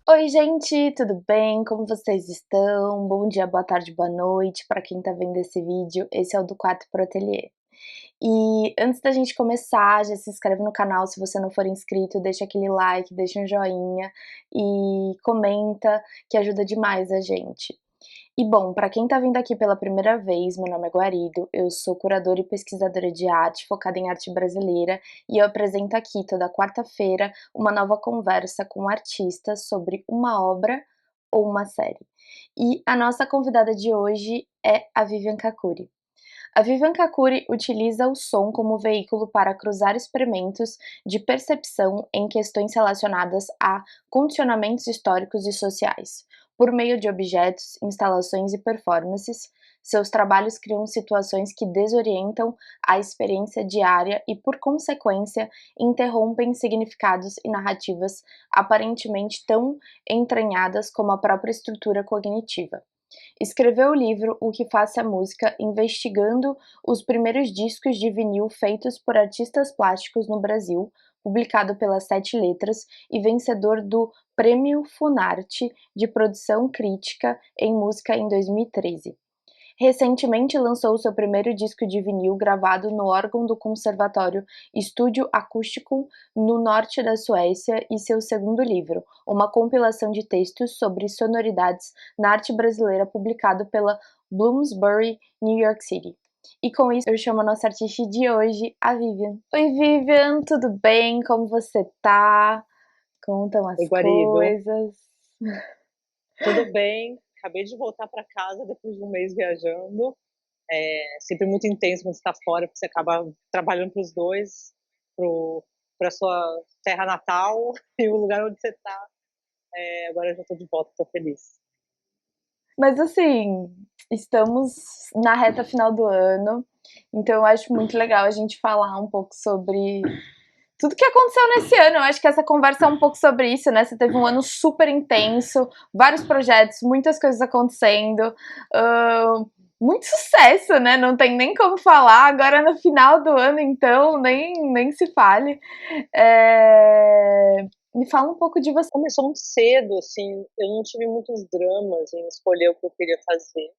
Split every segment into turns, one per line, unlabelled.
Oi, gente, tudo bem? Como vocês estão? Bom dia, boa tarde, boa noite para quem tá vendo esse vídeo. Esse é o do Quarto Pro Ateliê. E antes da gente começar, já se inscreve no canal se você não for inscrito, deixa aquele like, deixa um joinha e comenta, que ajuda demais a gente. E bom, para quem tá vindo aqui pela primeira vez, meu nome é Guarido, eu sou curadora e pesquisadora de arte focada em arte brasileira e eu apresento aqui toda quarta-feira uma nova conversa com artistas sobre uma obra ou uma série. E a nossa convidada de hoje é a Vivian Kakuri. A Vivian Kakuri utiliza o som como veículo para cruzar experimentos de percepção em questões relacionadas a condicionamentos históricos e sociais. Por meio de objetos, instalações e performances, seus trabalhos criam situações que desorientam a experiência diária e, por consequência, interrompem significados e narrativas aparentemente tão entranhadas como a própria estrutura cognitiva. Escreveu o livro O que Faça a Música, investigando os primeiros discos de vinil feitos por artistas plásticos no Brasil, publicado pela Sete Letras e vencedor do Prêmio Funarte de Produção Crítica em Música em 2013. Recentemente lançou seu primeiro disco de vinil gravado no órgão do Conservatório Estúdio Acústico no norte da Suécia e seu segundo livro, uma compilação de textos sobre sonoridades na arte brasileira publicado pela Bloomsbury, New York City. E com isso eu chamo a nossa artista de hoje, a Vivian. Oi Vivian, tudo bem? Como você tá? Contam
Oi,
as
Guarido.
coisas.
Tudo bem? Acabei de voltar para casa depois de um mês viajando. É sempre muito intenso quando você está fora, porque você acaba trabalhando para os dois, para sua terra natal e o lugar onde você está. Agora eu já estou de volta, estou feliz.
Mas assim, estamos na reta final do ano, então eu acho muito legal a gente falar um pouco sobre tudo que aconteceu nesse ano. Eu acho que essa conversa é um pouco sobre isso, né? Você teve um ano super intenso, vários projetos, muitas coisas acontecendo, muito sucesso, né? Não tem nem como falar. Agora no final do ano, então, nem se fale. Me fala um pouco de você.
Começou muito cedo, assim, eu não tive muitos dramas em escolher o que eu queria fazer.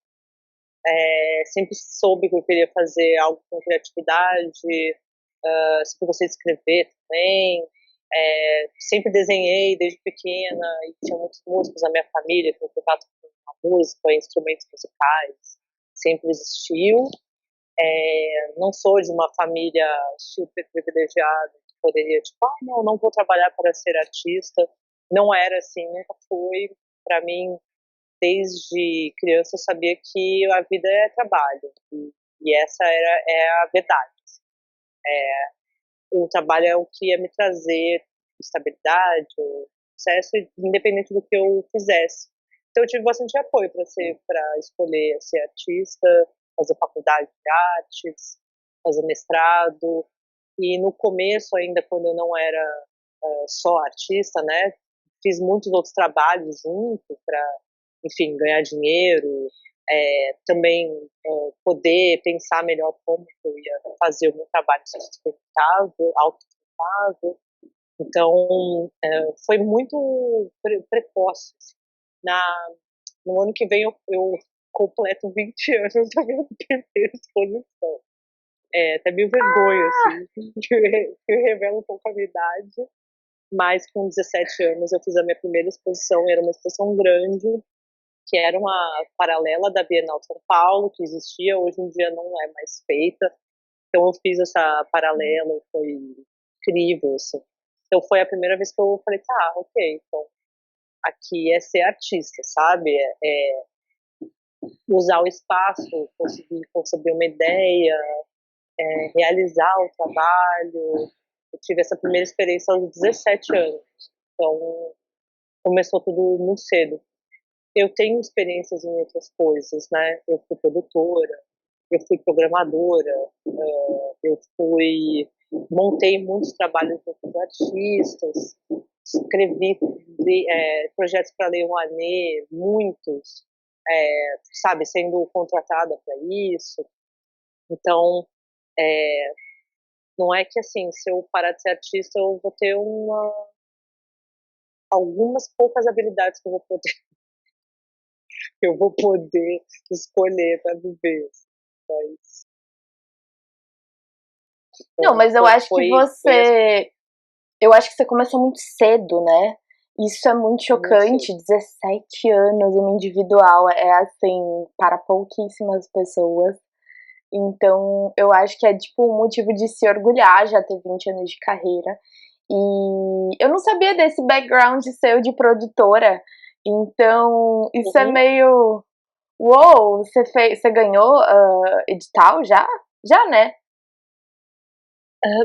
Sempre soube que eu queria fazer algo com criatividade, sempre gostei de escrever também. Sempre desenhei desde pequena e tinha muitos músicos na minha família, que o contato com a música, instrumentos musicais, sempre existiu. Não sou de uma família super privilegiada que poderia, tipo, não vou trabalhar para ser artista. Não era assim, nunca foi. Para mim, desde criança eu sabia que a vida é trabalho e essa é a verdade. O trabalho é o que ia me trazer estabilidade, sucesso, independente do que eu fizesse. Então eu tive bastante apoio para escolher ser artista, fazer faculdade de artes, fazer mestrado. E no começo ainda, quando eu não era só artista, né, fiz muitos outros trabalhos junto para, enfim, ganhar dinheiro, também poder pensar melhor como eu ia fazer o meu trabalho sustentável, autossustentável. Então, foi muito precoce. Assim. No ano que vem eu completo 20 anos da minha primeira exposição. Até meio vergonha, assim, que eu revelo um pouco a minha idade, mas com 17 anos eu fiz a minha primeira exposição, era uma exposição grande, que era uma paralela da Bienal de São Paulo, que existia, hoje em dia não é mais feita. Então eu fiz essa paralela, foi incrível, assim. Então foi a primeira vez que eu falei, tá, ok, então aqui é ser artista, sabe? Usar o espaço, conseguir conceber uma ideia, realizar o trabalho. Eu tive essa primeira experiência aos 17 anos, então começou tudo muito cedo. Eu tenho experiências em outras coisas, né? Eu fui produtora, eu fui programadora, eu montei muitos trabalhos com outros artistas, escrevi projetos para Lei Rouanet, muitos, sabe, sendo contratada para isso. Então, é, não é que assim, se eu parar de ser artista, eu vou ter algumas poucas habilidades que eu vou poder escolher para viver. Mas,
Não,
então,
mas eu acho que
foi assim,
eu acho que você começou muito cedo, né? Isso é muito
muito cedo.
chocante, 17 anos, uma individual, é assim, para pouquíssimas pessoas. Então, eu acho que é tipo um motivo de se orgulhar já ter 20 anos de carreira. E eu não sabia desse background seu de produtora. Então, isso é
Uhum.
meio. Uou, você ganhou edital já? Já, né?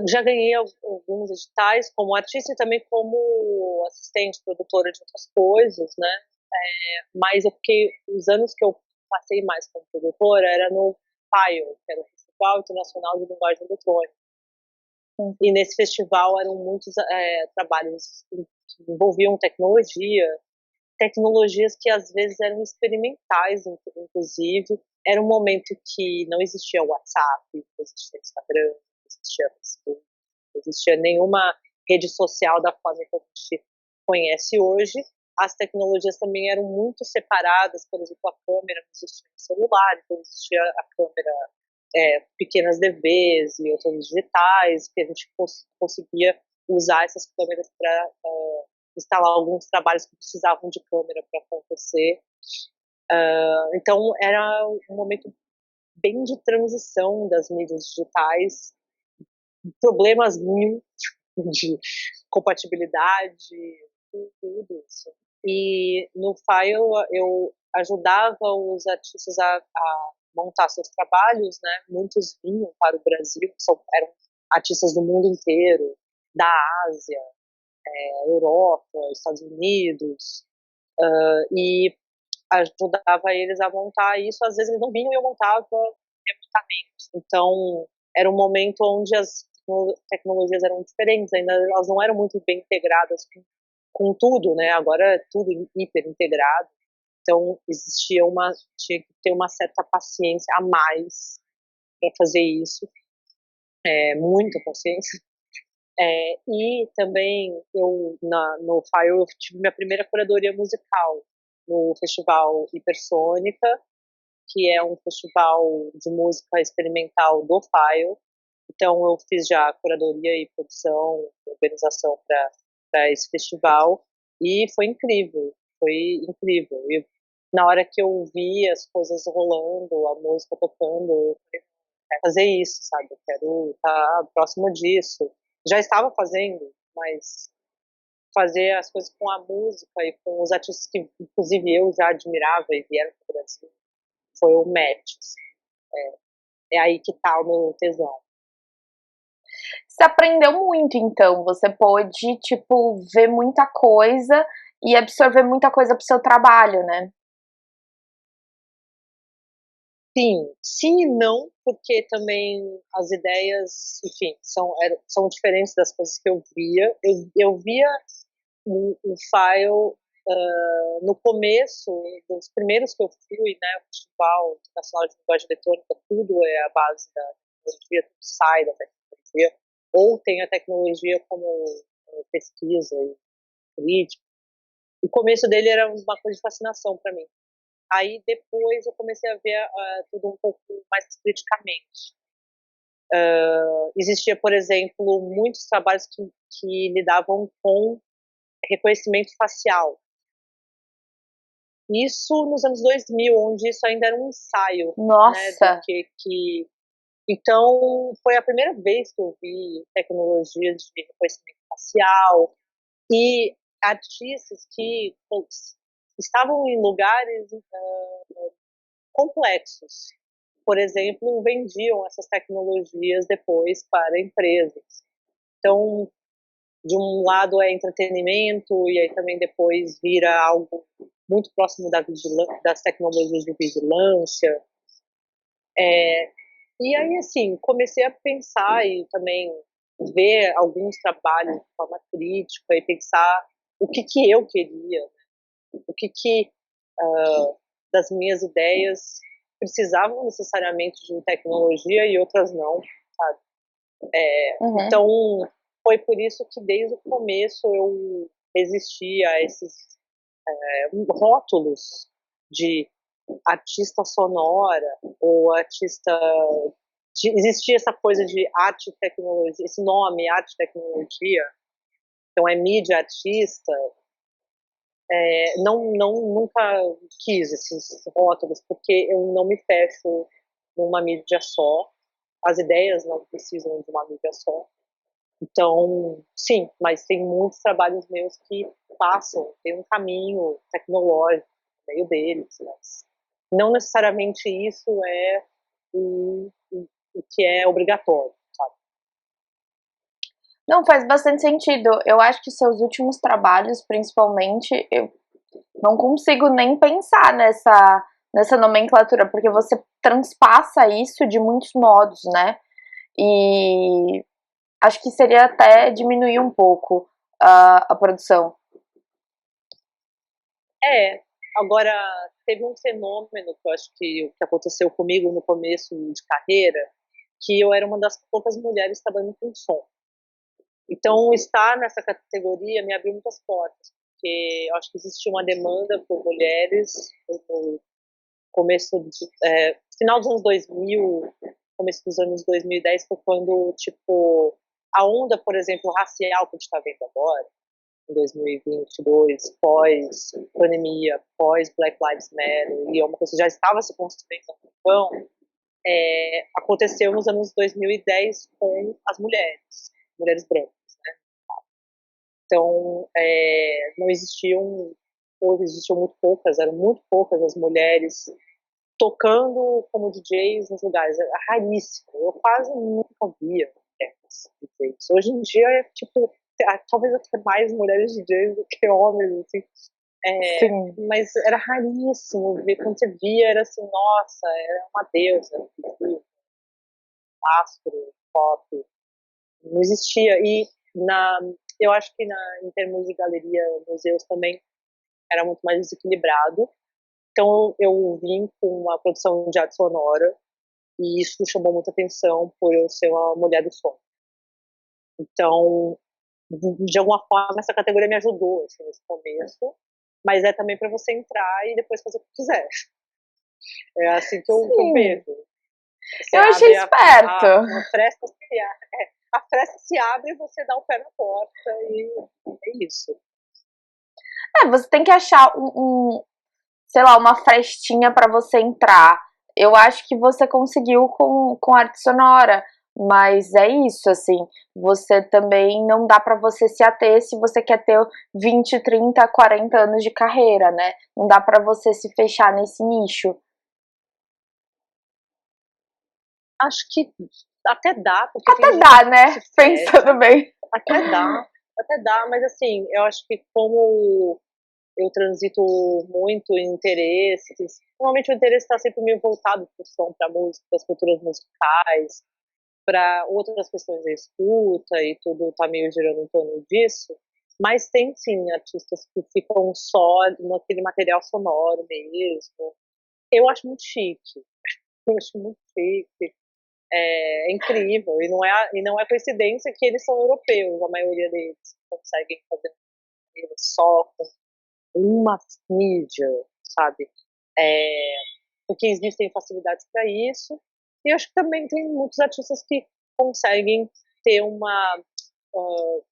Já ganhei alguns editais como artista e também como assistente, produtora de outras coisas, né? Mas eu fiquei, os anos que eu passei mais como produtora era no FIO, que era o Festival Internacional de Linguagem Eletrônica. E nesse festival eram muitos trabalhos que envolviam tecnologias que às vezes eram experimentais, inclusive. Era um momento que não existia WhatsApp, não existia Instagram, não existia Facebook, não existia nenhuma rede social da forma que a gente conhece hoje. As tecnologias também eram muito separadas, por exemplo, a câmera não existia no celular, então existia a câmera pequenas DVs e outras digitais, que a gente conseguia usar essas câmeras para instalar alguns trabalhos que precisavam de câmera para acontecer. Então, era um momento bem de transição das mídias digitais, problemas mil de compatibilidade, tudo isso. E no File eu ajudava os artistas a montar seus trabalhos, né? Muitos vinham para o Brasil, eram artistas do mundo inteiro, da Ásia, Europa, Estados Unidos, e ajudava eles a montar isso. Às vezes eles não vinham e eu montava remotamente. Então, era um momento onde as tecnologias eram diferentes, ainda elas não eram muito bem integradas com tudo, né? Agora é tudo hiper integrado. Então, tinha que ter uma certa paciência a mais para fazer isso, muita paciência. E também no Fire eu tive minha primeira curadoria musical no Festival Hipersônica, que é um festival de música experimental do Fire. Então eu fiz já curadoria e produção, organização para esse festival e foi incrível, foi incrível. E na hora que eu vi as coisas rolando, a música tocando, eu falei, quero fazer isso, sabe? Eu quero estar próximo disso. Já estava fazendo, mas fazer as coisas com a música e com os artistas que, inclusive, eu já admirava e vieram para o Brasil, foi o match. Assim. É aí que tá o meu tesão.
Você aprendeu muito, então. Você pôde, tipo, ver muita coisa e absorver muita coisa pro seu trabalho, né?
Sim, sim e não, porque também as ideias, enfim, são diferentes das coisas que eu via. Eu via o file no começo, dos primeiros que eu fui, né, o Festival Internacional de Linguagem Eletrônica, tudo é a base da tecnologia, tudo sai da tecnologia, ou tem a tecnologia como pesquisa e política. O começo dele era uma coisa de fascinação para mim. Aí depois eu comecei a ver tudo um pouco mais criticamente. Existia, por exemplo, muitos trabalhos que lidavam com reconhecimento facial. Isso nos anos 2000, onde isso ainda era um ensaio, né, do
Nossa!
que... Então, foi a primeira vez que eu vi tecnologias de reconhecimento facial e artistas que estavam em lugares complexos. Por exemplo, vendiam essas tecnologias depois para empresas. Então, de um lado é entretenimento e aí também depois vira algo muito próximo das tecnologias de vigilância. E aí, assim, comecei a pensar e também ver alguns trabalhos de forma crítica e pensar o que eu queria, o que das minhas ideias precisavam necessariamente de tecnologia e outras não, sabe?
Uhum.
Então, foi por isso que desde o começo eu resistir a esses rótulos de artista sonora ou artista. Existia essa coisa de arte e tecnologia, esse nome, arte e tecnologia, então é mídia artista. Nunca quis esses rótulos, porque eu não me fecho numa mídia só, as ideias não precisam de uma mídia só. Então, sim, mas tem muitos trabalhos meus que passam, tem um caminho tecnológico no meio deles, mas não necessariamente isso é o que é obrigatório, sabe?
Não, faz bastante sentido. Eu acho que seus últimos trabalhos, principalmente, eu não consigo nem pensar nessa nomenclatura, porque você transpassa isso de muitos modos, né? E acho que seria até diminuir um pouco a produção.
Agora, teve um fenômeno que eu acho que aconteceu comigo no começo de carreira, que eu era uma das poucas mulheres trabalhando com som. Então, estar nessa categoria me abriu muitas portas, porque eu acho que existia uma demanda por mulheres no começo final dos anos 2000, começo dos anos 2010, foi quando, tipo, a onda, por exemplo, racial que a gente está vendo agora, em 2022, pós-pandemia, pós-Black Lives Matter, e é uma coisa que já estava se construindo no Japão, aconteceu nos anos 2010 com as mulheres brancas. Então, não existiam, ou existiam muito poucas, eram muito poucas as mulheres tocando como DJs nos lugares. Era raríssimo. Eu quase nunca via DJs. Hoje em dia é tipo, talvez até mais mulheres DJs do que homens, assim.
Sim.
Mas era raríssimo ver. Quando você via, era assim, nossa, era uma deusa, astro, pop. Não existia. E eu acho que em termos de galeria, museus também era muito mais desequilibrado. Então eu vim com uma produção de arte sonora e isso chamou muita atenção por eu ser uma mulher do som. Então, de alguma forma, essa categoria me ajudou assim, nesse começo, mas é também para você entrar e depois fazer o que quiser. É assim que eu vejo. Você
eu achei
abre
esperto.
A fresta se abre e você dá o pé na porta e é isso.
Você tem que achar sei lá, uma frestinha para você entrar. Eu acho que você conseguiu com arte sonora, mas é isso, assim, você também não dá para você se ater se você quer ter 20, 30, 40 anos de carreira, né? Não dá para você se fechar nesse nicho.
Acho que até dá, porque tem
Até
gente
dá,
que se
né?
fecha.
Pensando bem.
Até dá, mas assim, eu acho que como eu transito muito em interesses, normalmente o interesse está sempre meio voltado para o som, para a música, para as culturas musicais, para outras questões da escuta e tudo está meio girando em torno disso. Mas tem sim artistas que ficam só naquele material sonoro mesmo. Eu acho muito chique. Eu acho muito chique. É incrível. E não é coincidência que eles são europeus, a maioria deles conseguem fazer só com uma mídia, sabe? Porque existem facilidades para isso. E acho que também tem muitos artistas que conseguem ter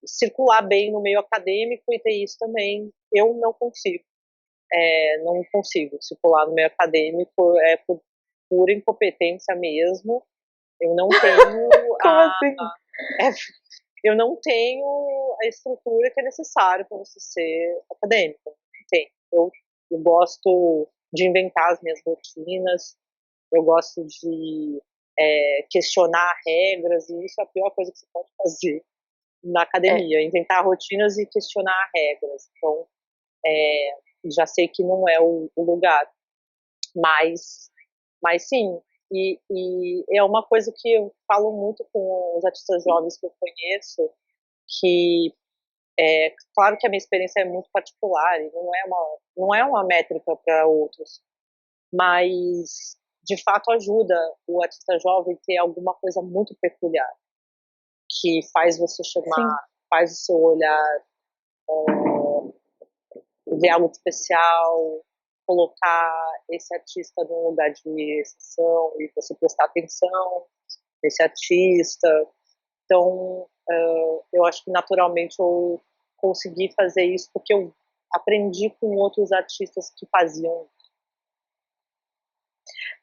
circular bem no meio acadêmico e ter isso também. Eu não consigo. Não consigo circular no meio acadêmico, por pura incompetência mesmo. Eu não tenho
Como assim?
eu não tenho a estrutura que é necessária para você ser acadêmico. Não tem. Eu gosto de inventar as minhas rotinas, eu gosto de questionar regras, e isso é a pior coisa que você pode fazer na academia, inventar rotinas e questionar regras. Então, já sei que não é o lugar, mas sim, e é uma coisa que eu falo muito com os artistas jovens que eu conheço, que claro que a minha experiência é muito particular e não é uma métrica para outros, mas de fato ajuda o artista jovem ter alguma coisa muito peculiar que faz você chamar,
Sim.
faz o seu olhar ver algo especial, colocar esse artista num lugar de exceção e você prestar atenção nesse artista. Então, eu acho que naturalmente eu consegui fazer isso porque eu aprendi com outros artistas que faziam.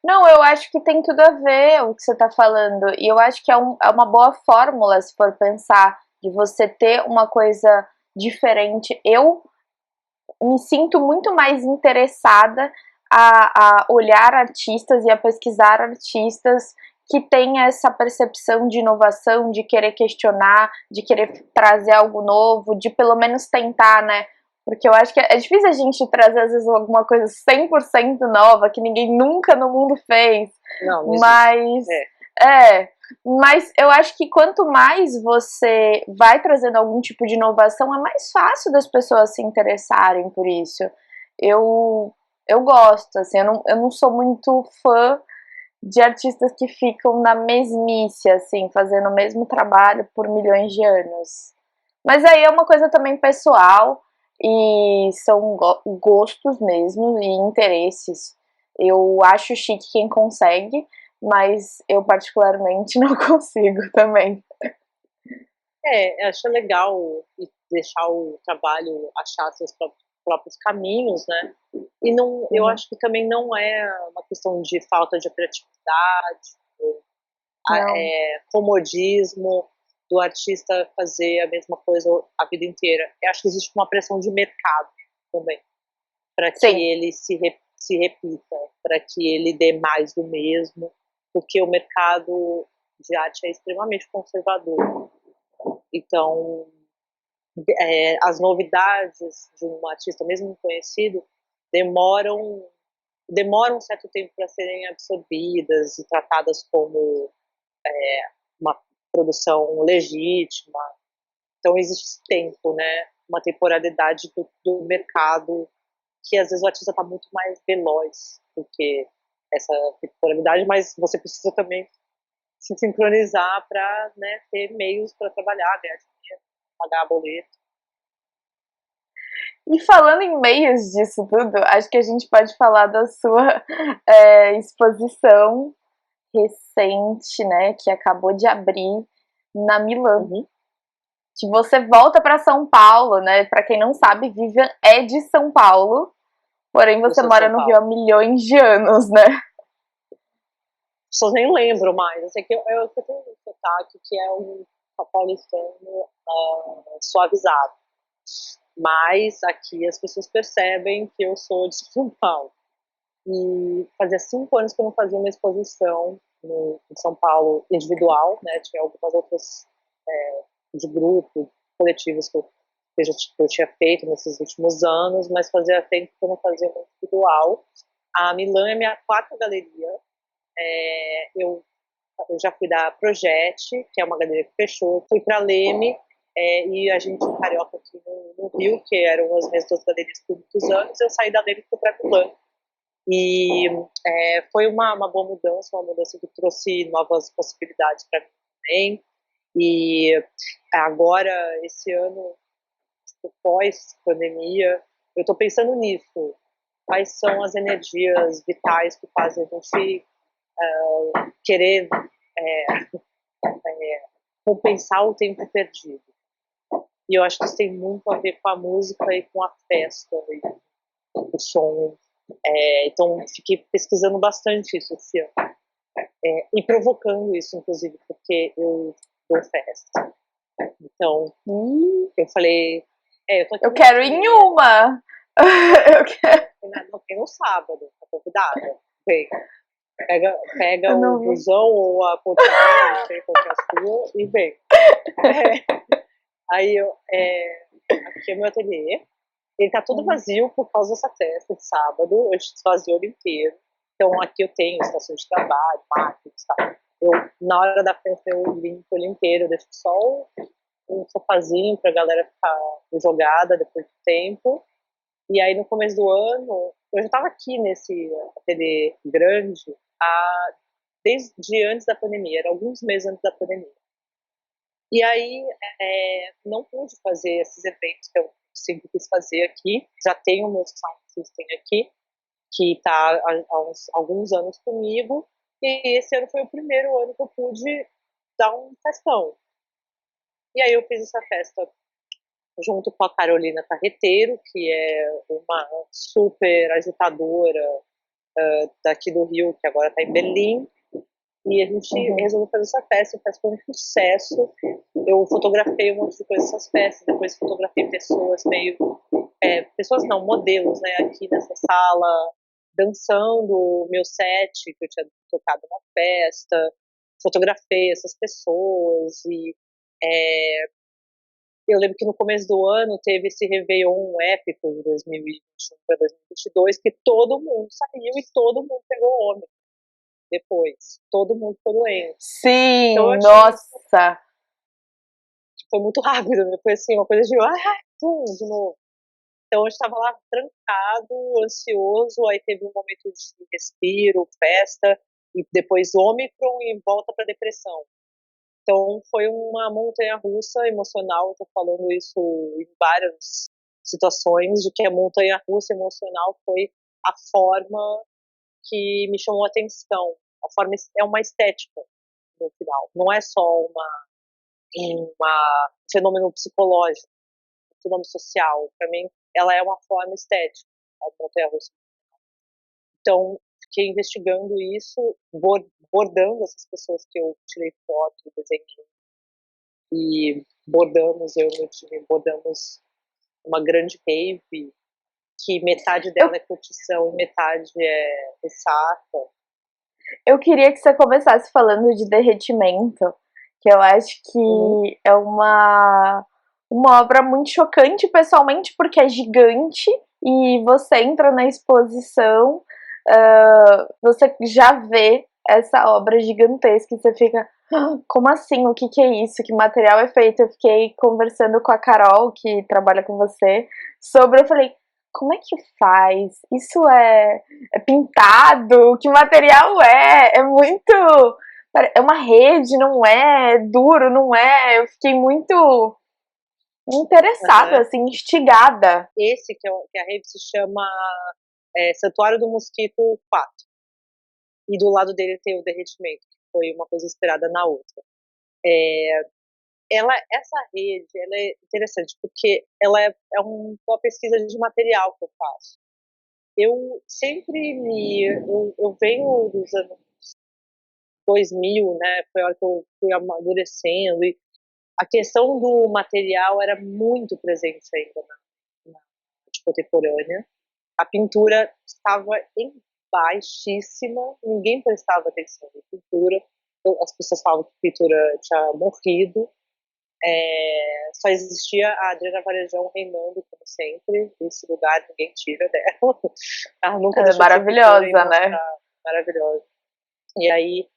Não, eu acho que tem tudo a ver o que você está falando. E eu acho que é uma boa fórmula, se for pensar, de você ter uma coisa diferente. Eu me sinto muito mais interessada a olhar artistas e a pesquisar artistas que têm essa percepção de inovação, de querer questionar, de querer trazer algo novo, de pelo menos tentar, né? Porque eu acho que é difícil a gente trazer, às vezes, alguma coisa 100% nova que ninguém nunca no mundo fez.
Não existe.
Mas, mas eu acho que quanto mais você vai trazendo algum tipo de inovação, é mais fácil das pessoas se interessarem por isso. Eu, eu gosto, assim, eu não sou muito fã de artistas que ficam na mesmice, assim, fazendo o mesmo trabalho por milhões de anos. Mas aí é uma coisa também pessoal e são gostos mesmo e interesses. Eu acho chique quem consegue, mas eu particularmente não consigo também.
Acho legal deixar o trabalho achar seus próprios caminhos, né? E não, eu acho que também não é uma questão de falta de criatividade, ou,
Não.
comodismo do artista fazer a mesma coisa a vida inteira. Eu acho que existe uma pressão de mercado também, para que
Sim.
ele se repita, para que ele dê mais do mesmo, porque o mercado de arte é extremamente conservador. Então, as novidades de um artista, mesmo conhecido, demoram um certo tempo para serem absorvidas e tratadas como uma produção legítima. Então existe esse tempo, né? Uma temporalidade do mercado que às vezes o artista está muito mais veloz do que essa temporalidade, mas você precisa também se sincronizar para, né, ter meios para trabalhar, ganhar dinheiro, pagar boleto.
E falando em meios disso tudo, acho que a gente pode falar da sua exposição recente, né, que acabou de abrir na Milan.
Uhum.
Que você volta para São Paulo, né? Para quem não sabe, Vivian é de São Paulo, porém
Eu
você
sou de
mora
São
no Rio há
Paulo.
milhões de anos, né?
As pessoas nem lembram mais. Eu sei que eu tenho um sotaque que é um paulistano suavizado. Mas aqui as pessoas percebem que eu sou de São Paulo. E fazia 5 anos que eu não fazia uma exposição em São Paulo individual, né? Tinha algumas outras de grupo, coletivos que eu tinha feito nesses últimos anos, mas fazia tempo que eu não fazia uma individual. A Milan é minha quarta galeria. Eu já fui da Projeto, que é uma galeria que fechou, fui para Leme, e a gente carioca aqui no Rio, que eram as minhas duas galerias por muitos anos, eu saí da Leme e fui para Milan. E foi uma boa mudança, uma mudança que trouxe novas possibilidades para mim também. E agora, esse ano, tipo, pós-pandemia, eu estou pensando nisso. Quais são as energias vitais que fazem a gente querer compensar o tempo perdido? E eu acho que isso tem muito a ver com a música e com a festa, e o som. Então, fiquei pesquisando bastante isso esse ano. E provocando isso, inclusive, porque eu dou festa. Então, eu falei, eu tô aqui
Eu
no
quero ir em
ateliê.
uma! Eu quero.
Não, tem no sábado, tá convidada. Vem. Pega
Eu
o
não vou.
busão ou a ponte-aérea, não sei qual que é a sua, e vem. Aí aqui é meu ateliê. Ele tá todo vazio por causa dessa festa de sábado. Eu desvaziou ele inteiro. Então aqui eu tenho estação de trabalho, máquinas, tá? Na hora da festa eu limpo ele inteiro, eu deixo só um sofazinho pra galera ficar jogada depois do tempo. E aí no começo do ano, eu já estava aqui nesse ateliê grande desde antes da pandemia, era alguns meses antes da pandemia. E aí, não pude fazer esses eventos que eu sempre quis fazer aqui. Já tenho o meu sound system aqui, que está há alguns anos comigo, e esse ano foi o primeiro ano que eu pude dar um festão. E aí eu fiz essa festa junto com a Carolina Carreteiro, que é uma super agitadora daqui do Rio, que agora está em Berlim, e a gente resolveu fazer essa festa, a festa foi um sucesso. Eu fotografei um monte de coisas nessas festas, depois fotografei pessoas meio... pessoas não, modelos, né, aqui nessa sala, dançando o meu set que eu tinha tocado na festa, fotografei essas pessoas e eu lembro que no começo do ano teve esse Réveillon épico de 2021 para 2022 que todo mundo saiu e todo mundo pegou homem depois, todo mundo ficou doente. Então eu
Sim,
achei isso,
nossa!
foi muito rápido, né? Foi assim, uma coisa de de novo. Então eu estava lá trancado, ansioso, aí teve um momento de respiro, festa, e depois Ômicron e volta para depressão. Então foi uma montanha-russa emocional, estou falando isso em várias situações, de que a montanha-russa emocional foi a forma que me chamou a atenção. A forma é uma estética no final, não é só um fenômeno psicológico, um fenômeno social. Para mim, ela é uma forma estética, a montanha-russa. Então, fiquei investigando isso, bordando essas pessoas que eu tirei foto, desenhei, e bordamos, eu e meu time bordamos uma grande rave, que metade
Eu,
dela é curtição e metade é ressaca.
eu queria que você começasse falando de Derretimento, que eu acho que é uma obra muito chocante pessoalmente, porque é gigante e você entra na exposição, você já vê essa obra gigantesca e você fica, como assim? O que que é isso? Que material é feito? Eu fiquei conversando com a Carol, que trabalha com você, sobre, eu falei, como é que faz? Isso é pintado? Que material é? É muito... É uma rede, não é? É duro, não é? Eu fiquei muito interessada, assim, instigada.
Esse que a rave se chama Santuário do Mosquito 4. E do lado dele tem o Derretimento, que foi uma coisa inspirada na outra. Essa rede, ela é interessante, porque ela é uma pesquisa de material que eu faço. Eu sempre eu venho dos anos 2000, né, foi a hora que eu fui amadurecendo, e a questão do material era muito presente ainda na arte contemporânea. A pintura estava em baixíssima, ninguém prestava atenção na pintura, as pessoas falavam que a pintura tinha morrido, só existia a Adriana Varejão reinando, como sempre, esse lugar ninguém tira dela, ela nunca
Ela é
deixou de ser pintora e
maravilhosa, né?
mostrar maravilhosa. E aí,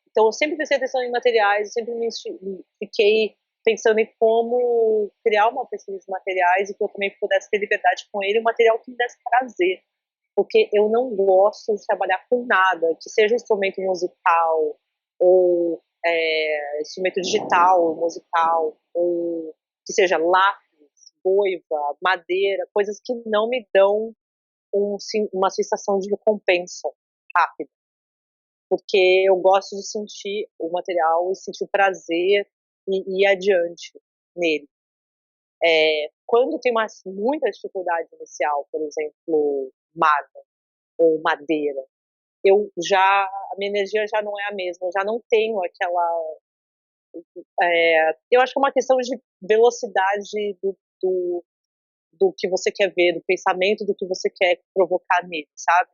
então eu sempre prestei atenção em materiais, eu sempre fiquei pensando em como criar uma pesquisa de materiais e que eu também pudesse ter liberdade com ele, um material que me desse prazer, porque eu não gosto de trabalhar com nada, que seja instrumento musical ou instrumento digital, musical, ou que seja lápis, boiva, madeira, coisas que não me dão uma sensação de recompensa rápida, porque eu gosto de sentir o material e sentir o prazer e ir adiante nele. Quando tem muita dificuldade inicial, por exemplo, mármore ou madeira, a minha energia já não é a mesma, eu já não tenho aquela... eu acho que é uma questão de velocidade do que você quer ver, do pensamento, do que você quer provocar nele, sabe?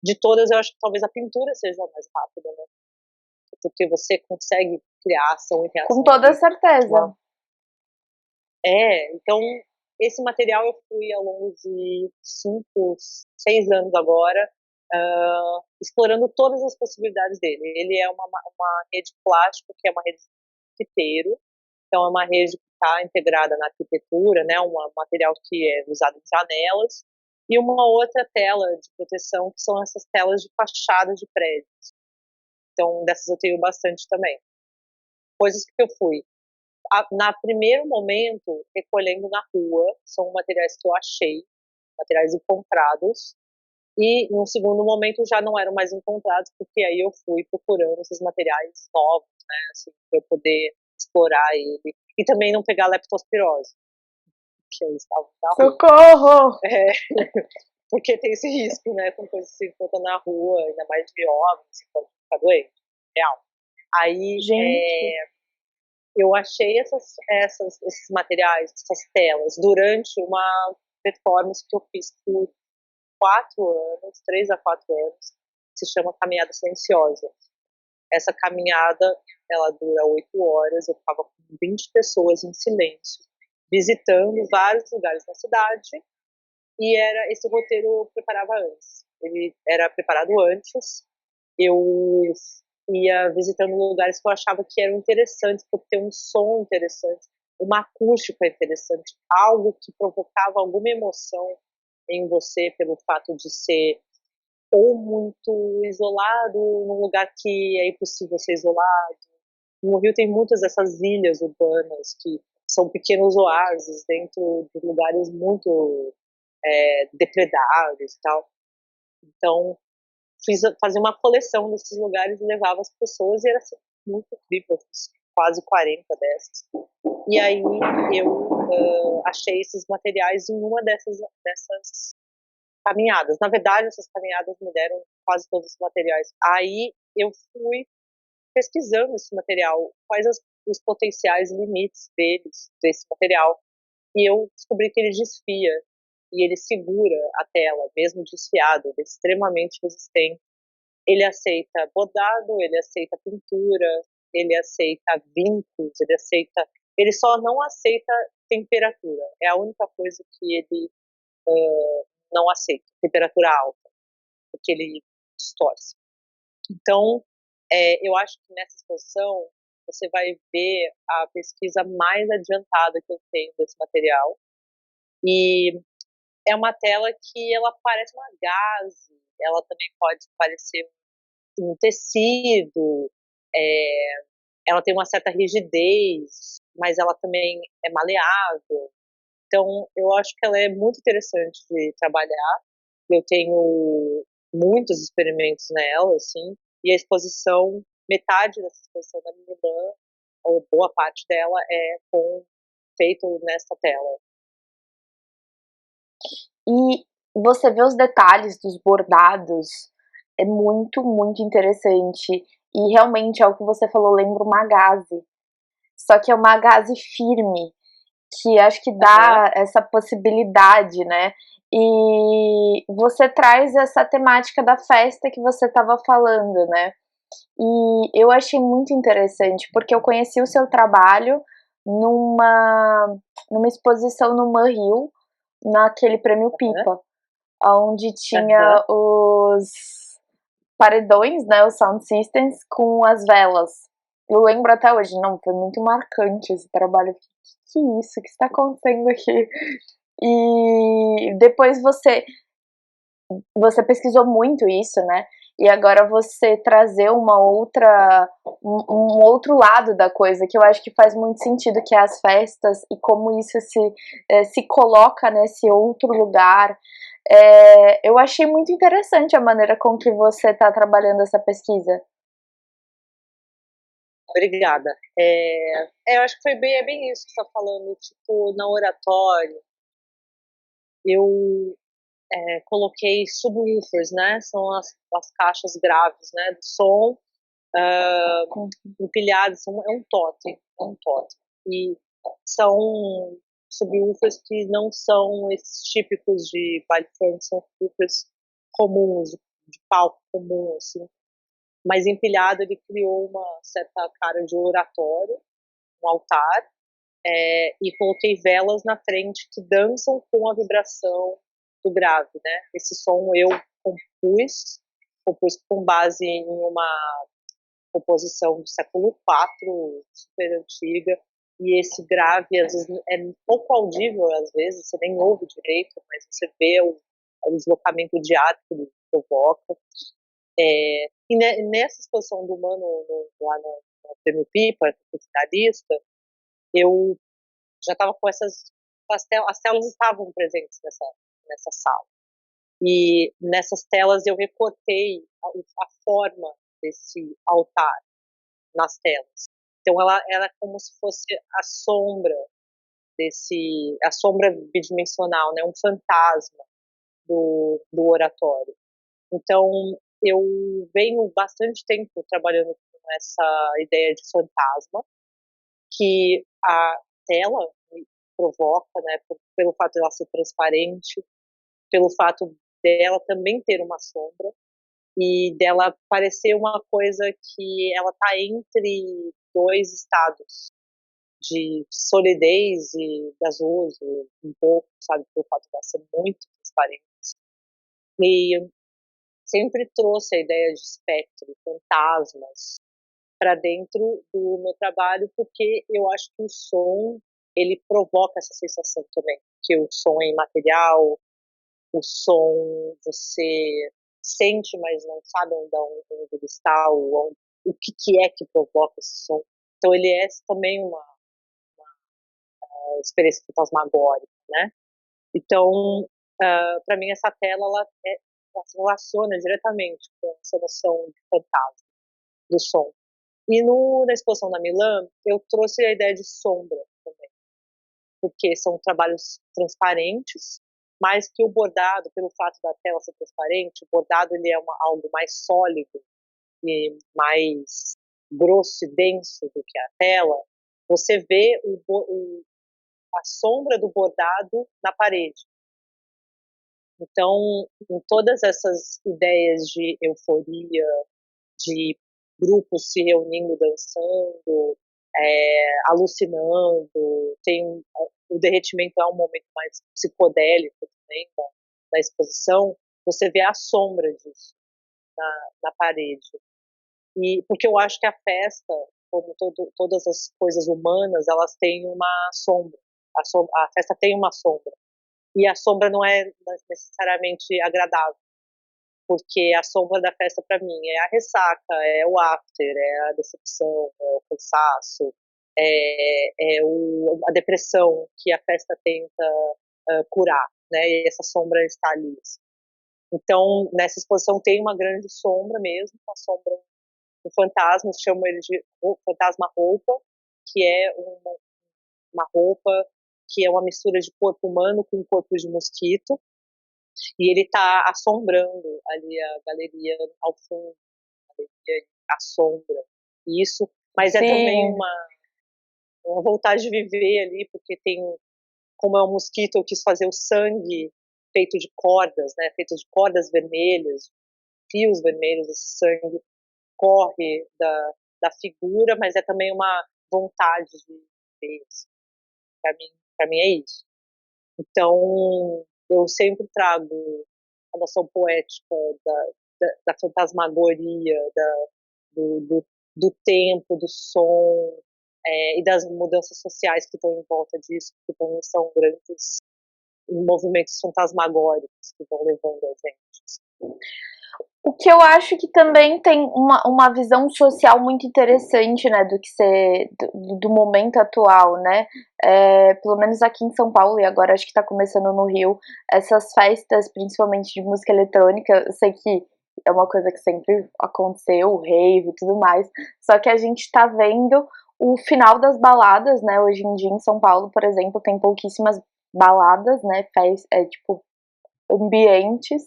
De todas, eu acho que talvez a pintura seja a mais rápida, né? Porque você consegue criar ação e reação.
Com toda certeza.
Então esse material eu fui ao longo de 5, 6 anos agora, explorando todas as possibilidades dele. Ele é uma rede plástico, que é uma rede de grafiteiro, então é uma rede que está integrada na arquitetura, né, um material que é usado em janelas, e uma outra tela de proteção, que são essas telas de fachada de prédios. Então dessas eu tenho bastante também. coisas que eu fui. Na primeiro momento, recolhendo na rua, são materiais que eu achei, materiais encontrados, e num segundo momento já não eram mais encontrados, porque aí eu fui procurando esses materiais novos, né, assim, para eu poder explorar ele, e também não pegar leptospirose, que eu estava na rua.
Socorro!
É, porque tem esse risco, né, com coisas que se encontra na rua, ainda mais de homens, você pode ficar doente, real. Aí,
Gente,
eu achei esses materiais, essas telas, durante uma performance que eu fiz por 4 anos, 3 a 4 anos, se chama Caminhada Silenciosa. Essa caminhada, ela dura 8 horas, eu ficava com 20 pessoas em silêncio, visitando vários lugares na cidade, e esse roteiro eu preparava antes. Ele era preparado antes, eu ia visitando lugares que eu achava que eram interessantes, porque tem um som interessante, uma acústica interessante, algo que provocava alguma emoção em você pelo fato de ser ou muito isolado, num lugar que é impossível ser isolado. No Rio tem muitas dessas ilhas urbanas que são pequenos oásis dentro de lugares muito depredados e tal. Então, fazia uma coleção desses lugares e levava as pessoas, e era assim, muito incrível, quase 40 dessas. E aí eu achei esses materiais em uma dessas caminhadas. Na verdade, essas caminhadas me deram quase todos os materiais. Aí eu fui pesquisando esse material, quais os potenciais limites desse material, e eu descobri que ele desfia e ele segura a tela, mesmo desfiado, ele é extremamente resistente. Ele aceita bordado, ele aceita pintura, ele aceita vincos, ele só não aceita temperatura. É a única coisa que ele não aceita, temperatura alta, porque ele distorce. Então, eu acho que nessa exposição você vai ver a pesquisa mais adiantada que eu tenho desse material. E é uma tela que ela parece uma gaze, ela também pode parecer um tecido, ela tem uma certa rigidez, mas ela também é maleável. Então, eu acho que ela é muito interessante de trabalhar. Eu tenho muitos experimentos nela, assim, e a exposição, metade dessa exposição da minha irmã, ou boa parte dela, é feito nessa tela.
e você vê os detalhes dos bordados, é muito, muito interessante. E realmente é o que você falou, lembra uma gaze. Só que é uma gaze firme, que acho que
Aham.
dá essa possibilidade, né? E você traz essa temática da festa que você estava falando, né? E eu achei muito interessante, porque eu conheci o seu trabalho numa, numa exposição no Manrio, naquele prêmio
Aham.
Pipa, onde
Aham.
tinha os paredões, né, os sound systems com as velas. Eu lembro até hoje, não, foi muito marcante esse trabalho. Que isso? O que está acontecendo aqui? E depois você pesquisou muito isso, né? E agora você trazer um outro lado da coisa que eu acho que faz muito sentido, que é as festas e como isso se coloca nesse outro lugar. Eu achei muito interessante a maneira com que você está trabalhando essa pesquisa.
Obrigada. Eu acho que é bem isso que você está falando, tipo, na oratório, eu coloquei subwoofers, né? São as caixas graves, né? Do som, empilhados, é um totem, E são subwoofers que não são esses típicos de baile funk, são subwoofers comuns, de palco comum, assim. Mas empilhado ele criou uma certa cara de oratório, um altar, e coloquei velas na frente que dançam com a vibração do grave, né? Esse som eu compus com base em uma composição do século IV, super antiga, e esse grave às vezes é um pouco audível, às vezes você nem ouve direito, mas você vê o deslocamento de ar que ele provoca. E nessa exposição do Mano, lá no Prêmio Pipa, fui finalista, eu já estava com as telas estavam presentes nessa sala. E nessas telas eu recortei a forma desse altar nas telas. Então ela é como se fosse a sombra bidimensional, né, um fantasma do oratório. Então eu venho bastante tempo trabalhando com essa ideia de fantasma, que a tela me provoca, né, pelo fato de ela ser transparente, pelo fato dela também ter uma sombra e dela parecer uma coisa que ela tá entre dois estados de solidez e gasoso, um pouco, sabe, pelo fato de ela ser muito transparente. E sempre trouxe a ideia de espectro, fantasmas, para dentro do meu trabalho, porque eu acho que o som, ele provoca essa sensação também, que o som é imaterial, o som você sente, mas não sabe onde ele está, o que é que provoca esse som. Então ele é também uma experiência fantasmagórica, né? Então, para mim essa tela ela se relaciona diretamente com essa noção de fantasma, do som. E na exposição da Milan, eu trouxe a ideia de sombra também, porque são trabalhos transparentes, mas que o bordado, pelo fato da tela ser transparente, o bordado ele é algo mais sólido e mais grosso e denso do que a tela. Você vê a sombra do bordado na parede. Então, em todas essas ideias de euforia, de grupos se reunindo, dançando, alucinando, o derretimento é um momento mais psicodélico também da exposição, você vê a sombra disso na parede. E porque eu acho que a festa, como todas as coisas humanas, elas têm uma sombra. A festa tem uma sombra. E a sombra não é necessariamente agradável, porque a sombra da festa para mim é a ressaca, é o after, é a decepção, é o cansaço, a depressão que a festa tenta curar, né? E essa sombra está ali. Então, nessa exposição tem uma grande sombra mesmo, uma sombra, um fantasma, chamo ele de fantasma roupa, que é uma roupa que é uma mistura de corpo humano com corpo de mosquito, e ele está assombrando ali a galeria ao fundo, a galeria assombra isso, mas
Sim.
É também uma vontade de viver ali, porque como é um mosquito, eu quis fazer o sangue feito de cordas, né, feito de cordas vermelhas, fios vermelhos, esse sangue corre da figura, mas é também uma vontade de viver. Para mim é isso. Então, eu sempre trago a noção poética da fantasmagoria, do tempo, do som, e das mudanças sociais que estão em volta disso, que também são grandes movimentos fantasmagóricos que vão levando a gente.
O que eu acho que também tem uma visão social muito interessante, né, do momento atual, né, pelo menos aqui em São Paulo, e agora acho que tá começando no Rio, essas festas, principalmente de música eletrônica, eu sei que é uma coisa que sempre aconteceu, o rave e tudo mais, só que a gente tá vendo o final das baladas, né, hoje em dia em São Paulo, por exemplo, tem pouquíssimas baladas, né, tipo, ambientes,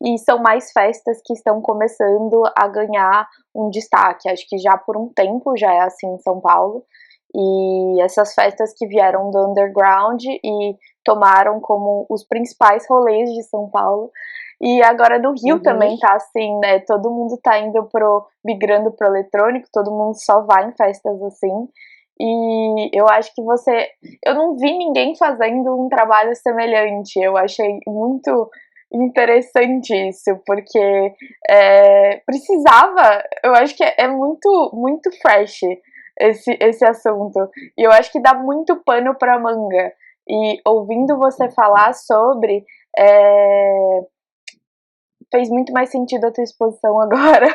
e são mais festas que estão começando a ganhar um destaque. Acho que já por um tempo já é assim em São Paulo, e essas festas que vieram do underground e tomaram como os principais rolês de São Paulo. E agora no Rio também tá assim, né? Todo mundo tá migrando pro eletrônico, todo mundo só vai em festas assim. E eu acho que eu não vi ninguém fazendo um trabalho semelhante. Eu achei muito interessante isso, porque precisava, eu acho que é muito, muito fresh esse assunto. E eu acho que dá muito pano pra manga. E ouvindo você falar sobre, fez muito mais sentido a tua exposição agora.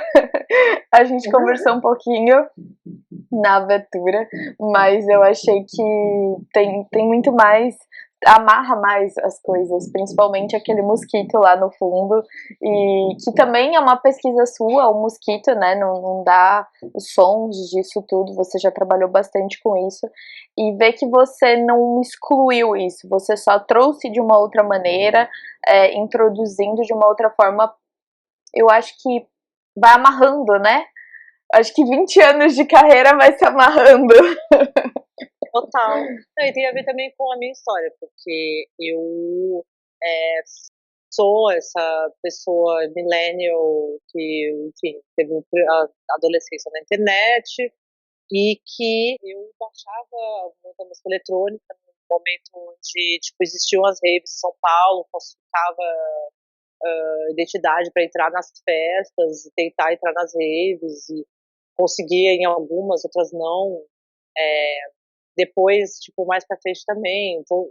A gente conversou um pouquinho na abertura, mas eu achei que tem muito mais, amarra mais as coisas, principalmente aquele mosquito lá no fundo, e que também é uma pesquisa sua, o mosquito, né, não dá os sons disso tudo, você já trabalhou bastante com isso, e ver que você não excluiu isso, você só trouxe de uma outra maneira, introduzindo de uma outra forma, eu acho que vai amarrando, né? Acho que 20 anos de carreira vai se amarrando.
Total. Não, e tem a ver também com a minha história, porque eu sou essa pessoa millennial que, enfim, teve a adolescência na internet e que eu baixava muita música eletrônica no momento onde, tipo, existiam as raves em São Paulo, falsificava identidade para entrar nas festas, tentar entrar nas raves e conseguia em algumas, outras não. Depois, tipo, mais pra frente também. Então,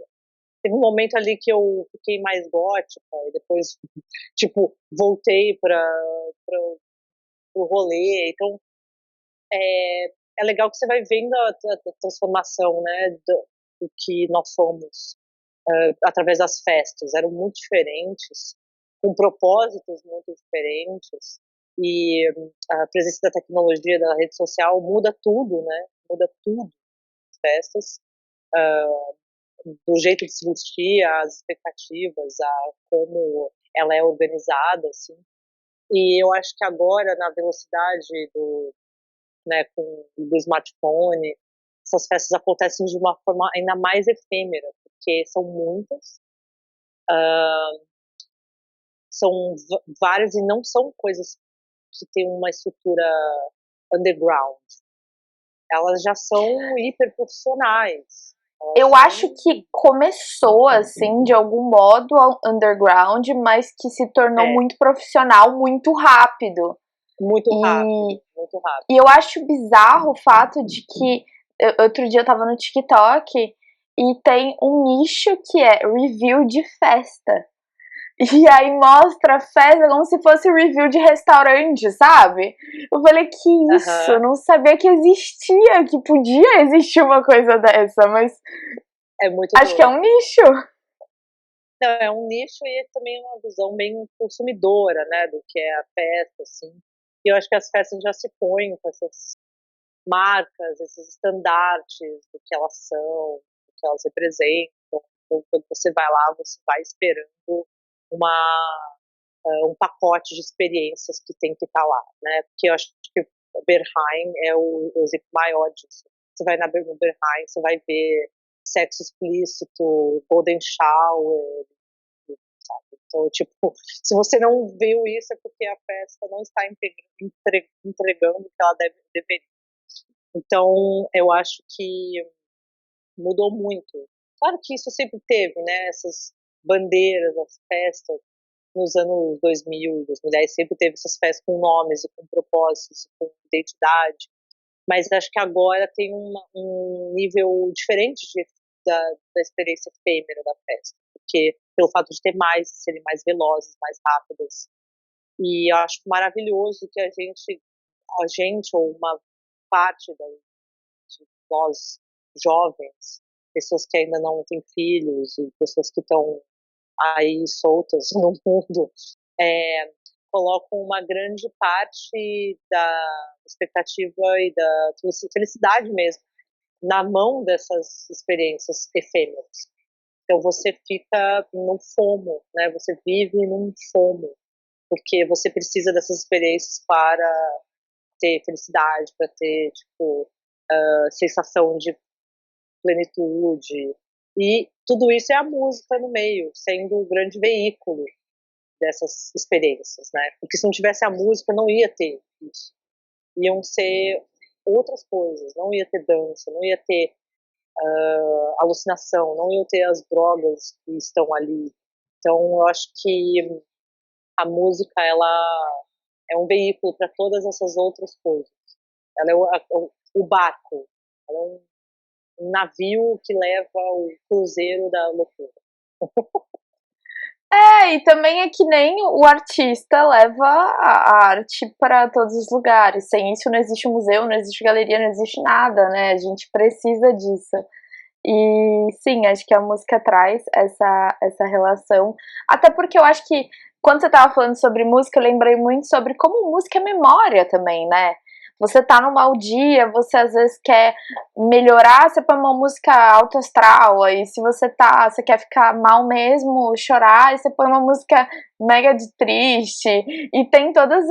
teve um momento ali que eu fiquei mais gótica e depois, tipo, voltei pro rolê. Então, é legal que você vai vendo a transformação, né, do que nós somos através das festas. Eram muito diferentes, com propósitos muito diferentes. E a presença da tecnologia, da rede social, muda tudo, né? Muda tudo as festas. Do jeito de se vestir, as expectativas, a como ela é organizada, assim. E eu acho que agora, na velocidade né, do smartphone, essas festas acontecem de uma forma ainda mais efêmera, porque são muitas, são várias e não são coisas que têm uma estrutura underground. Elas já são hiperprofissionais.
Eu acho que começou assim, de algum modo, underground, mas que se tornou muito profissional muito rápido.
Muito rápido,
E,
muito rápido.
e eu acho bizarro o fato de que outro dia eu tava no TikTok e tem um nicho que é review de festa. E aí mostra a festa como se fosse review de restaurante, sabe? Eu falei, que isso? Eu não sabia que existia, que podia existir uma coisa dessa, mas
é muito
acho que é um nicho.
Não, é um nicho e também uma visão bem consumidora, né, do que é a festa, assim. E eu acho que as festas já se põem com essas marcas, esses estandartes do que elas são, do que elas representam. Então, quando você vai lá, você vai esperando um pacote de experiências que tem que estar lá, né? Porque eu acho que Berheim é o exemplo maior disso. Você vai no Berheim, você vai ver sexo explícito, golden shower, sabe? Então, tipo, se você não viu isso é porque a festa não está entregando o que ela deveria. Então, eu acho que mudou muito. Claro que isso sempre teve, né? Essas bandeiras das festas nos anos 2000, 2010, sempre teve essas festas com nomes e com propósitos, com identidade. Mas acho que agora tem um nível diferente da experiência efêmera da festa, porque pelo fato de ter mais, serem mais velozes, mais rápidas. E eu acho maravilhoso que a gente ou uma parte de nós jovens, pessoas que ainda não têm filhos e pessoas que estão aí soltas no mundo, colocam uma grande parte da expectativa e da felicidade mesmo na mão dessas experiências efêmeras. Então você fica num fomo, né? Você vive num fomo, porque você precisa dessas experiências para ter felicidade, para ter tipo sensação de plenitude. E tudo isso é a música no meio, sendo o grande veículo dessas experiências, né? Porque se não tivesse a música, não ia ter isso. Iam ser outras coisas, não ia ter dança, não ia ter alucinação, não ia ter as drogas que estão ali. Então, eu acho que a música, ela é um veículo para todas essas outras coisas. Ela é o barco, ela é um navio que leva o cruzeiro da loucura.
E também é que nem o artista leva a arte para todos os lugares. Sem isso não existe museu, não existe galeria, não existe nada, né? A gente precisa disso. E sim, acho que a música traz essa relação. Até porque eu acho que quando você tava falando sobre música, eu lembrei muito sobre como música é memória também, né? Você tá num mau dia, você às vezes quer melhorar, você põe uma música alto astral, aí se você quer ficar mal mesmo, chorar, aí você põe uma música mega de triste, e tem todos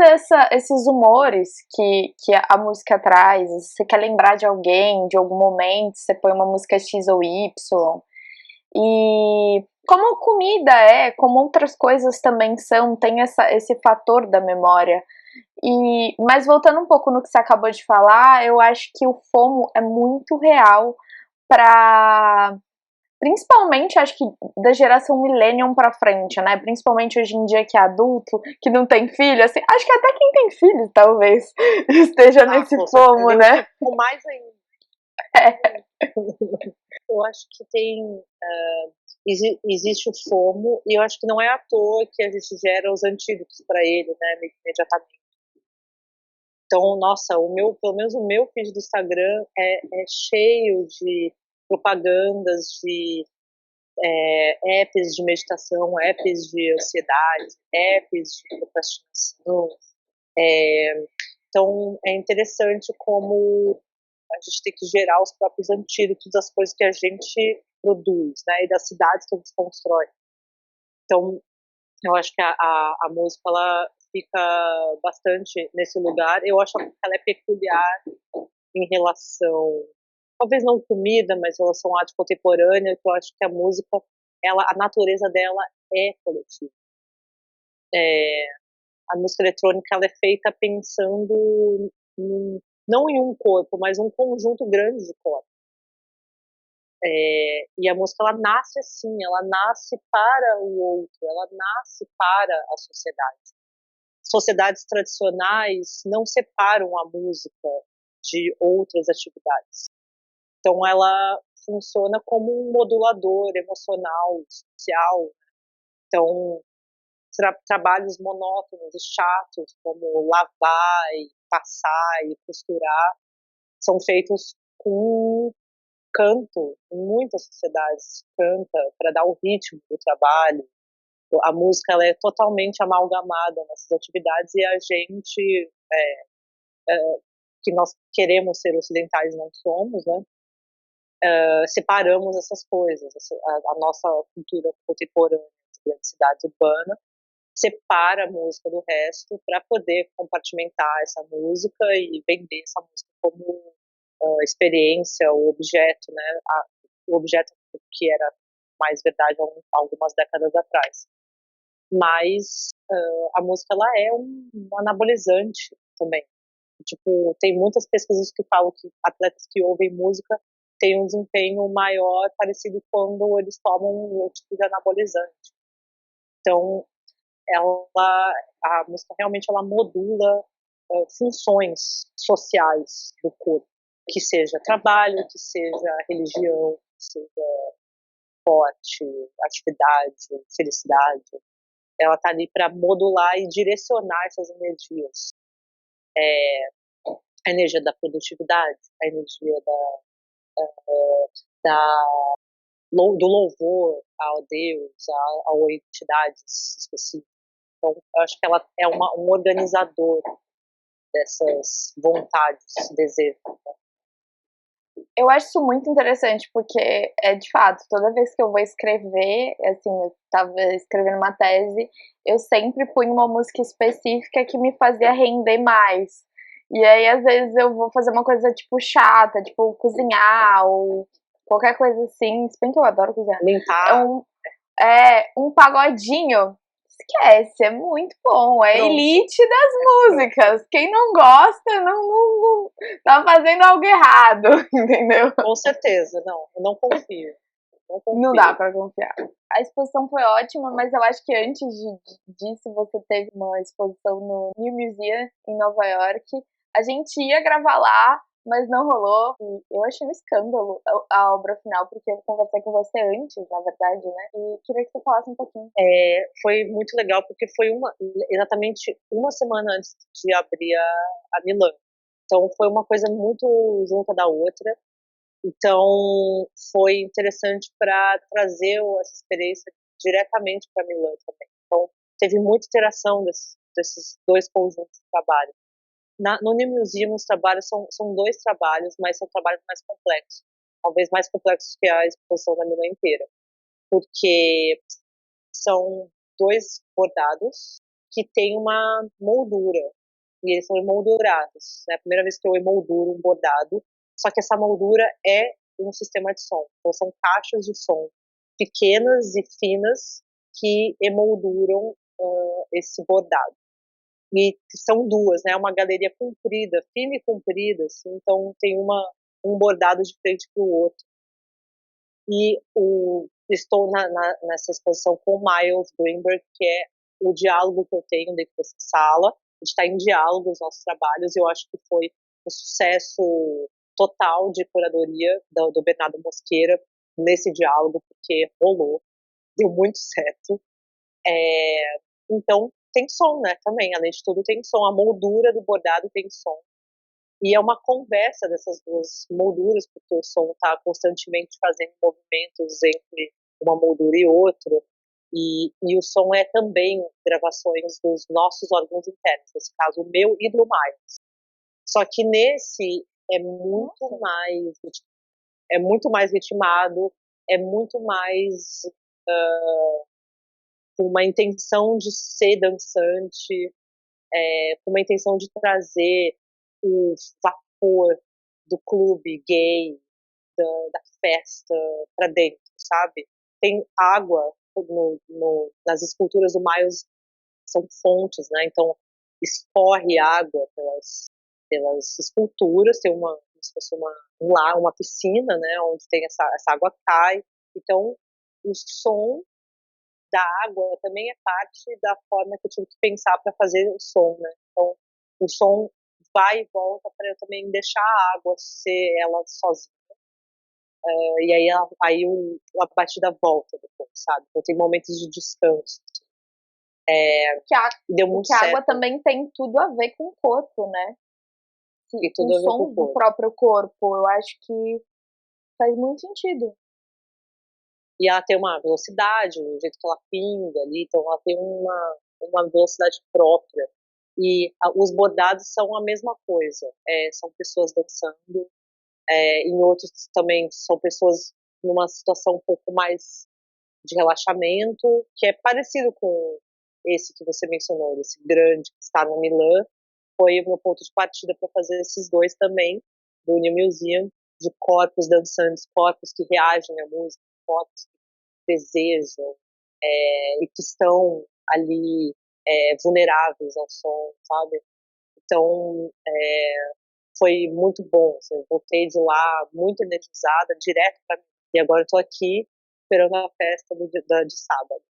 esses humores que a música traz. Você quer lembrar de alguém, de algum momento, você põe uma música X ou Y. E como comida como outras coisas também são, tem esse fator da memória. Mas voltando um pouco no que você acabou de falar, eu acho que o FOMO é muito real para principalmente, acho que da geração millennium pra frente, né? Principalmente hoje em dia que é adulto, que não tem filho, assim, acho que até quem tem filho, talvez, esteja nesse
com
FOMO,
certeza. Eu
né?
fico mais ainda. Eu acho que existe o FOMO, e eu acho que não é à toa que a gente gera os antídotos para ele, né, imediatamente. Então, nossa, pelo menos o meu feed do Instagram é cheio de propagandas de apps de meditação, apps de ansiedade, apps de procrastinação. Então, é interessante como a gente tem que gerar os próprios antídotos das coisas que a gente produz, né, e das cidades que a gente constrói. Então, eu acho que a música, ela fica bastante nesse lugar. Eu acho que ela é peculiar em relação, talvez não comida, mas em relação à arte contemporânea, que eu acho que a música, a natureza dela é coletiva. A música eletrônica, ela é feita pensando não em um corpo, mas um conjunto grande de corpos. E a música, ela nasce assim, ela nasce para o outro, ela nasce para a sociedade. Sociedades tradicionais não separam a música de outras atividades. Então, ela funciona como um modulador emocional, social. Então, trabalhos monótonos e chatos, como lavar, e passar e costurar, são feitos com canto. Em muitas sociedades canta para dar o ritmo do trabalho. A música, ela é totalmente amalgamada nessas atividades, e a gente, que nós queremos ser ocidentais, não somos, né? Separamos essas coisas. A nossa cultura contemporânea de grande cidade urbana separa a música do resto para poder compartimentar essa música e vender essa música como experiência, o objeto, né? O objeto que era mais verdade há algumas décadas atrás. Mas a música, ela é um anabolizante também. Tipo, tem muitas pesquisas que falam que atletas que ouvem música têm um desempenho maior, parecido quando eles tomam um tipo de anabolizante. Então, a música realmente, ela modula funções sociais do corpo, que seja trabalho, que seja religião, que seja esporte, atividade, felicidade. Ela está ali para modular e direcionar essas energias. A energia da produtividade, a energia do louvor ao Deus, a entidades específicas. Então, eu acho que ela é um organizador dessas vontades, desejos.
Eu acho isso muito interessante, porque de fato, toda vez que eu vou escrever, assim, eu tava escrevendo uma tese, eu sempre punho uma música específica que me fazia render mais. E aí, às vezes, eu vou fazer uma coisa, tipo, chata, tipo, cozinhar, ou qualquer coisa assim, se bem que eu adoro cozinhar.
Limpar.
Um pagodinho, esquece, é muito bom, é
Pronto.
elite das músicas. Quem não gosta não tá fazendo algo errado, entendeu?
Com certeza, não, eu não confio.
Não dá pra confiar. A exposição foi ótima, mas eu acho que antes disso você teve uma exposição no New Museum em Nova York. A gente ia gravar lá, mas não rolou. E eu achei um escândalo a obra final, porque eu conversei com você antes, na verdade, né? E queria que você falasse um pouquinho.
Foi muito legal porque foi exatamente uma semana antes de abrir a Milan. Então foi uma coisa muito junta da outra. Então foi interessante para trazer essa experiência diretamente para Milan também. Então teve muita interação desses dois conjuntos de trabalho. No New Museum, os trabalhos são dois trabalhos, mas são trabalhos mais complexos. Talvez mais complexos que a exposição da Milan inteira. Porque são dois bordados que têm uma moldura. E eles são emoldurados. É a primeira vez que eu emolduro um bordado. Só que essa moldura é um sistema de som. Então são caixas de som pequenas e finas que emolduram esse bordado. E são duas, né? Uma galeria comprida, fina e comprida, assim, então tem um bordado de frente para o outro. E estou nessa exposição com o Miles Greenberg, que é o diálogo que eu tenho dentro dessa sala. A gente está em diálogo os nossos trabalhos, e eu acho que foi um sucesso total de curadoria do Bernardo Mosqueira nesse diálogo, porque rolou, deu muito certo. Então, tem som, né, também, além de tudo tem som, a moldura do bordado tem som. E é uma conversa dessas duas molduras, porque o som está constantemente fazendo movimentos entre uma moldura e outra, e o som é também gravações dos nossos órgãos internos, nesse caso o meu e do Miles. Só que nesse é muito mais ritmado, é muito mais com uma intenção de ser dançante, com uma intenção de trazer o vapor do clube gay, da festa para dentro, sabe? Tem água nas esculturas do Miles, são fontes, né? Então escorre água pelas esculturas, tem como se fosse uma piscina, né? Onde tem essa água cai. Então o som da água também é parte da forma que eu tive que pensar para fazer o som, né? Então, o som vai e volta para eu também deixar a água ser ela sozinha. E aí, a batida volta depois, sabe? Então, tem momentos de descanso. Deu muito
que a água
certo.
também tem tudo a ver com o corpo, né?
E tudo
o
a ver com
som
o corpo.
do próprio corpo, eu acho que faz muito sentido.
E ela tem uma velocidade, o jeito que ela pinga ali, então ela tem uma velocidade própria. E os bordados são a mesma coisa, são pessoas dançando, em outros também são pessoas numa situação um pouco mais de relaxamento, que é parecido com esse que você mencionou, esse grande que está no Milan. Foi o meu ponto de partida para fazer esses dois também, do New Museum, de corpos dançantes, corpos que reagem à música, corpos que desejam e que estão ali vulneráveis ao som, sabe? Então, foi muito bom. Assim, eu voltei de lá muito energizada, direto para mim. E agora estou aqui esperando a festa de sábado.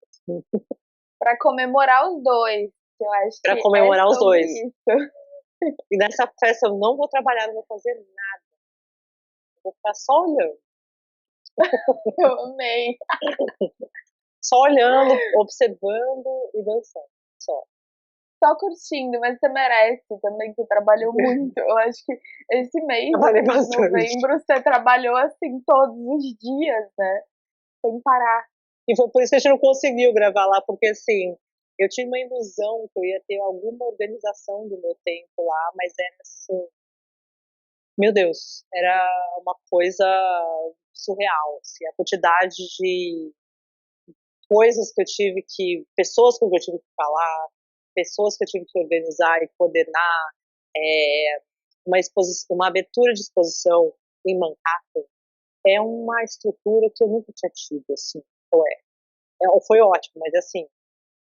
Para comemorar os dois, que eu acho
Para
que
comemorar os dois.
Isso.
E nessa festa eu não vou trabalhar, não vou fazer nada. Eu vou ficar só olhando.
Eu amei.
Só olhando, observando e dançando.
Só curtindo, mas você merece também, você trabalhou muito. Eu acho que esse mês,
Trabalhei
de
bastante.
novembro, você trabalhou assim todos os dias, né? Sem parar.
E foi por isso que a gente não conseguiu gravar lá, porque assim, eu tinha uma ilusão que eu ia ter alguma organização do meu tempo lá, mas era assim, meu Deus, era uma coisa surreal, assim, a quantidade de coisas que eu tive pessoas com que eu tive que falar, pessoas que eu tive que organizar e coordenar, uma abertura de exposição em Manhattan é uma estrutura que eu nunca tinha tido, assim, foi ótimo, mas assim,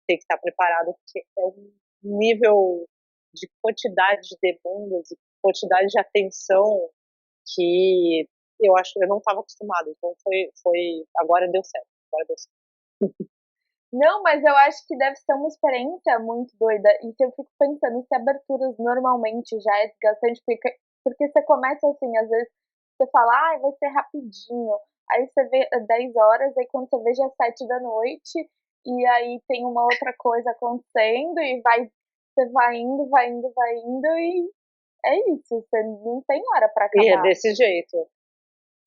tem que estar preparado porque é um nível de quantidade de demandas e quantidade de atenção que eu acho que eu não estava acostumada. Então agora deu certo.
Não, mas eu acho que deve ser uma experiência muito doida. E eu fico pensando se aberturas normalmente já é desgastante, porque Porque você começa assim, às vezes você fala, ah, vai ser rapidinho. Aí você vê 10 horas, aí quando você vê já é 7 da noite, e aí tem uma outra coisa acontecendo, e você vai indo, vai indo, e é isso, você não tem hora pra
E é
acabar.
desse jeito.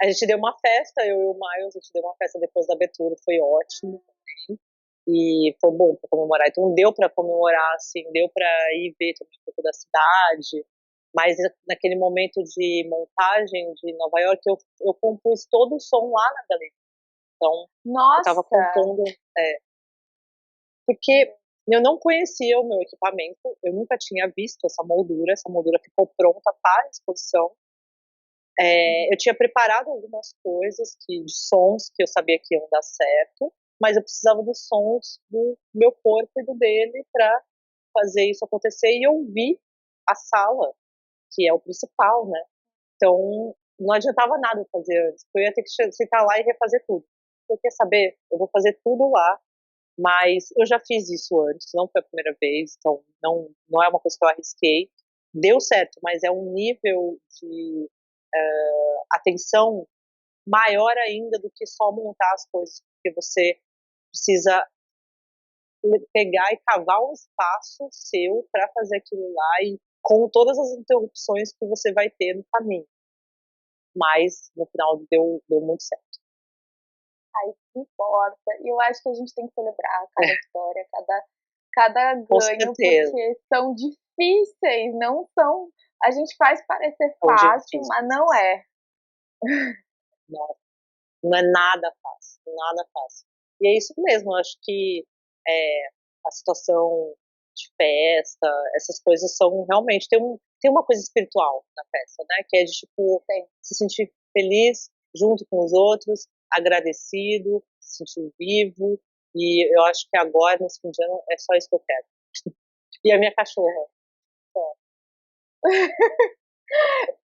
A gente deu uma festa, eu e o Miles, a gente deu uma festa depois da abertura, foi ótimo também. E foi bom pra comemorar. Então deu pra comemorar, assim, deu pra ir ver também um pouco da cidade. Mas naquele momento de montagem de Nova York, eu compus todo o som lá na galeria. Então, eu tava
Nossa!
compondo, porque eu não conhecia o meu equipamento, eu nunca tinha visto essa moldura ficou pronta para a exposição. Eu tinha preparado algumas coisas de sons que eu sabia que iam dar certo, mas eu precisava dos sons do meu corpo e do dele para fazer isso acontecer e ouvir a sala, que é o principal, né? Então, não adiantava nada fazer antes, eu ia ter que sentar lá e refazer tudo. Eu quer saber? Eu vou fazer tudo lá, mas eu já fiz isso antes, não foi a primeira vez, então não é uma coisa que eu arrisquei. Deu certo, mas é um nível de atenção maior ainda do que só montar as coisas, porque você precisa pegar e cavar um espaço seu para fazer aquilo lá e com todas as interrupções que você vai ter no caminho. Mas no final deu muito certo.
Aí que importa. E eu acho que a gente tem que celebrar cada vitória, cada
Com
ganho,
certeza,
porque são difíceis, não são. A gente faz parecer
são
fácil, mas não
difíceis.
é.
Nossa, não é nada fácil, nada fácil. E é isso mesmo, eu acho que é, a situação de festa, essas coisas são realmente, tem uma coisa espiritual na festa, né? Que é de, tipo, se sentir feliz junto com os outros, agradecido, se sentir vivo, e eu acho que agora, nesse fim de ano, é só isso que eu quero. E a minha cachorra, só,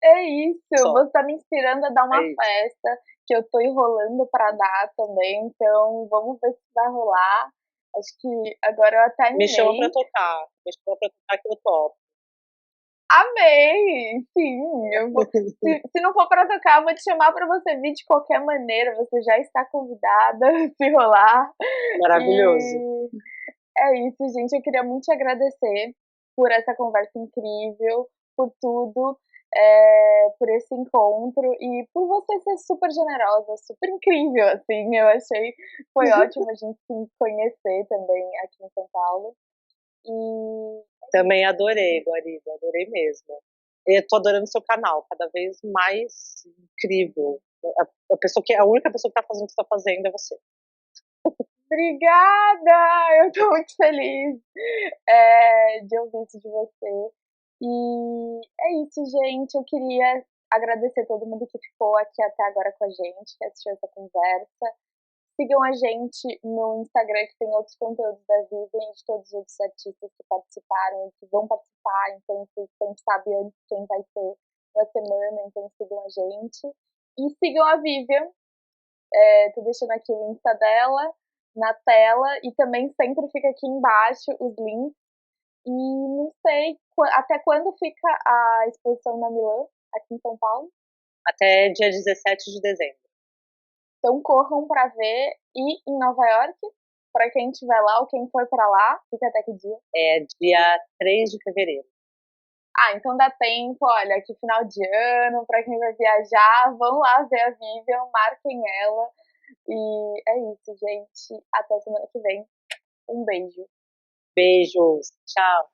É isso,
só,
você tá me inspirando a dar uma
é isso.
festa, que eu tô enrolando pra dar também, então vamos ver se vai rolar. Acho que agora eu até animei.
Me chama pra tocar que eu topo.
Amei! Sim, eu vou. Se não for pra tocar, eu vou te chamar pra você vir de qualquer maneira. Você já está convidada, se rolar.
Maravilhoso.
E é isso, gente. Eu queria muito te agradecer por essa conversa incrível, por tudo, por esse encontro e por você ser super generosa, super incrível, assim. Eu achei foi ótimo a gente se conhecer também aqui em São Paulo. E
Também adorei, Guariba, adorei mesmo. Eu tô adorando seu canal, cada vez mais incrível. A única pessoa que tá fazendo o que você tá fazendo é você.
obrigada! Eu tô muito feliz, de ouvir isso de você. E é isso, gente. Eu queria agradecer todo mundo que ficou aqui até agora com a gente, que assistiu essa conversa. Sigam a gente no Instagram, que tem outros conteúdos da Vivian, de todos os outros artistas que participaram e que vão participar. Então, vocês sempre sabem antes quem vai ser na semana, então sigam a gente. E sigam a Vivian, tô deixando aqui o Insta dela na tela e também sempre fica aqui embaixo os links. E não sei até quando fica a exposição na Milan, aqui em São Paulo.
Até dia 17 de dezembro.
Então corram para ver. E em Nova York, para quem estiver lá ou quem for para lá, fica até que dia?
É dia 3 de fevereiro.
Ah, então dá tempo, olha, que final de ano, para quem vai viajar, vão lá ver a Vivian, marquem ela. E é isso, gente. Até semana que vem. Um beijo.
Beijos. Tchau.